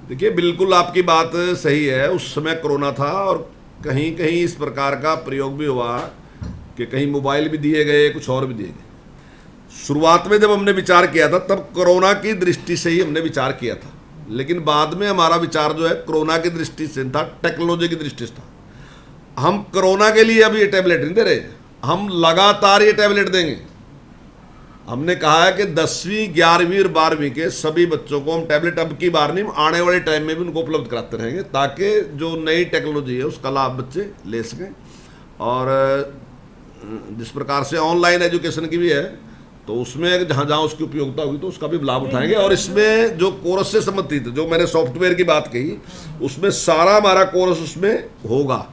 देखिए, बिल्कुल आपकी बात सही है। उस समय कोरोना था और कहीं कहीं इस प्रकार का प्रयोग भी हुआ कि कहीं मोबाइल भी दिए गए, कुछ और भी दिए गए। शुरुआत में जब हमने विचार किया था तब कोरोना की दृष्टि से ही हमने विचार किया था, लेकिन बाद में हमारा विचार जो है कोरोना की दृष्टि से था, टेक्नोलॉजी की दृष्टि से था। हम कोरोना के लिए अभी ये टैबलेट नहीं दे रहे, हम लगातार ये टैबलेट देंगे। हमने कहा है कि 10वीं 11वीं और 12वीं के सभी बच्चों को हम टैबलेट अब की बार नहीं, आने वाले टाइम में भी उनको उपलब्ध कराते रहेंगे, ताकि जो नई टेक्नोलॉजी है उसका लाभ बच्चे ले सकें। और जिस प्रकार से ऑनलाइन एजुकेशन की भी है, तो उसमें जहाँ जहाँ उसकी उपयोगिता होगी तो उसका भी लाभ उठाएंगे। और इसमें जो कोर्स से संबंधित, जो मैंने सॉफ्टवेयर की बात कही, उसमें सारा हमारा कोर्स उसमें होगा।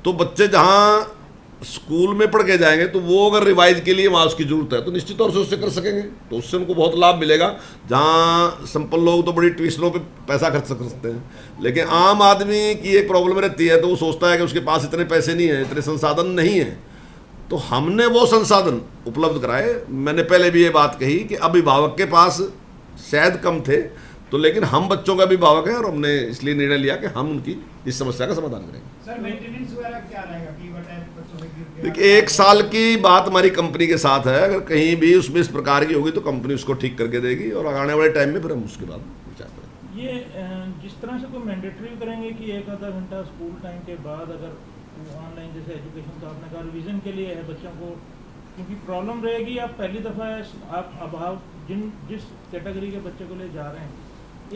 तो बच्चे जहाँ स्कूल में पढ़ के जाएंगे तो वो अगर रिवाइज के लिए वहाँ उसकी जरूरत है तो निश्चित तौर से उससे कर सकेंगे, तो उससे उनको बहुत लाभ मिलेगा। जहाँ संपन्न लोग तो बड़ी ट्यूशनों पे पैसा खर्च कर सकते हैं, लेकिन आम आदमी की एक प्रॉब्लम रहती है, तो वो सोचता है कि उसके पास इतने पैसे नहीं हैं, इतने संसाधन नहीं हैं। तो हमने वो संसाधन उपलब्ध कराए। मैंने पहले भी ये बात कही कि अभिभावक के पास शायद कम थे, तो लेकिन हम बच्चों का अभिभावक हैं और हमने इसलिए निर्णय लिया कि हम उनकी इस समस्या का समाधान करेंगे। सर, मेंटेनेंस वगैरह क्या रहेगा कि बच्चों से गिर गया? देखिए, 1 साल की बात हमारी कंपनी के साथ है। अगर कहीं भी उसमें इस प्रकार की होगी तो कंपनी उसको ठीक करके देगी और आने वाले टाइम में फिर हम उसके बाद विचार करेंगे। ये जिस तरह से कोई मैंडेटरी करेंगे कि 1-आधा घंटा स्कूल टाइम के बाद अगर ऑनलाइन जैसे एजुकेशन, तो आपने कहा रिवीजन के लिए है बच्चों को, क्योंकि प्रॉब्लम रहेगी आप पहली दफ़ा आप अभाव जिस कैटेगरी के बच्चे को ले जा रहे हैं,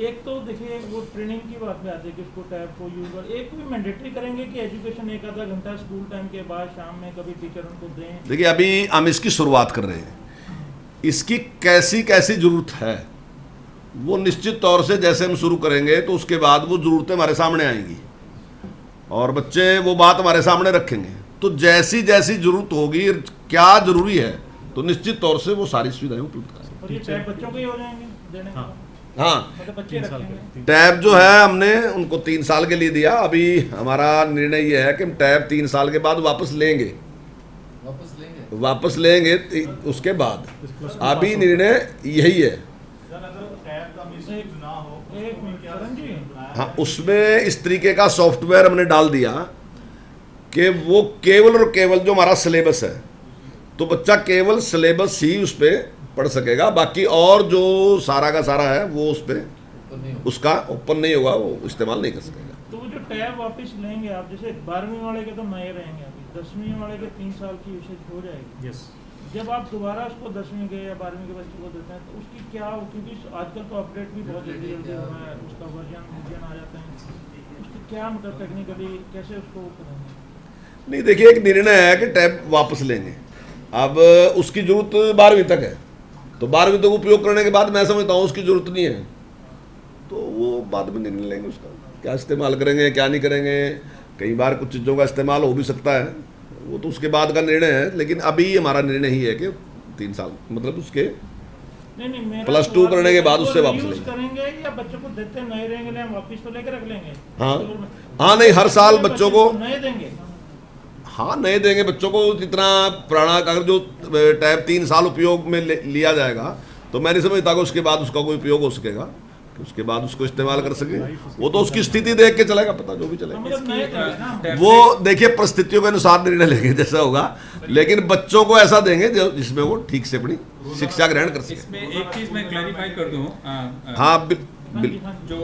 एक तो देखिए वो ट्रेनिंग की बात में आती है कि उसको टैब को यूज कर, एक भी मैंडेटरी करेंगे कि एजुकेशन 1-आधा घंटा स्कूल टाइम के बाद शाम में कभी टीचर उनको दें। देखिए, अभी हम इसकी शुरुआत कर रहे हैं। इसकी कैसी कैसी जरूरत है वो निश्चित तौर से जैसे हम शुरू करेंगे तो उसके बाद वो जरूरतें हमारे सामने आएंगी और बच्चे वो बात हमारे सामने रखेंगे। तो जैसी जैसी जरूरत होगी, क्या जरूरी है, तो निश्चित तौर से वो सारी सुविधाएं उपलब्ध कराएंगे। और ये टैब बच्चों को ही हो जाएंगे देने का? हाँ, मतलब बच्चे रखेंगे टैब जो है हमने उनको 3 साल के लिए दिया। अभी हमारा निर्णय यह है कि हम टैब 3 साल के बाद वापस लेंगे। उसके बाद अभी निर्णय यही है। हाँ, उसमें इस तरीके का सॉफ्टवेयर हमने डाल दिया कि वो केवल और केवल जो हमारा सिलेबस है, तो बच्चा केवल सिलेबस ही उस पर पढ़ सकेगा, बाकी और जो सारा का सारा है वो उस पर उसका ओपन नहीं होगा, वो इस्तेमाल नहीं कर सकेगा। तो वो जो टैब वापस लेंगे आप, जैसे 12वीं वाले के तो नए रहेंगे, अभी 10वीं वाले के 3 साल की यूसेज हो जाएगी। यस। जब आप दोबारा उसको 10वीं के या 12वीं के बच्चे को देते हैं तो उसकी क्या, क्योंकि आजकल तो अपडेट भी बहुत जल्दी हो रहा है, उसका वर्जन आ जाता है, उसकी क्या मतलब टेक्निकली कैसे उसको करेंगे? नहीं, देखिए, एक निर्णय है कि टैब वापस लेंगे। अब उसकी जरूरत 12वीं तक है, तो 12वीं तक उपयोग करने के बाद मैं समझता हूँ उसकी जरूरत नहीं है, तो वो बाद में निर्णय लेंगे उसका क्या इस्तेमाल करेंगे क्या नहीं करेंगे। कई बार कुछ चीज़ों का इस्तेमाल हो भी सकता है, वो तो उसके बाद का निर्णय है, लेकिन अभी हमारा निर्णय ही है कि 3 साल मतलब उसके नहीं, +2 करने के बाद उससे वापस लेंगे करेंगे या बच्चों को देते नए रहेंगे, हम वापस तो लेकर रख लेंगे? हाँ, नहीं, हर साल बच्चों को नए देंगे। हाँ, नए देंगे बच्चों को। जितना पुराना अगर जो टैब 3 साल उपयोग में लिया जाएगा, तो मैं नहीं समझता कि उसके बाद उसका कोई उपयोग हो सकेगा, कि उसके बाद उसको इस्तेमाल कर सके। वो तो उसकी स्थिति देख के चलेगा, पता जो भी चलेगा वो देखिए परिस्थितियों के अनुसार निर्णय लेंगे जैसा होगा, लेकिन बच्चों को ऐसा देंगे जिसमें वो ठीक से अपनी शिक्षा ग्रहण कर सके। इसमें एक चीज मैं क्लैरिफाई कर दूं। हाँ, जो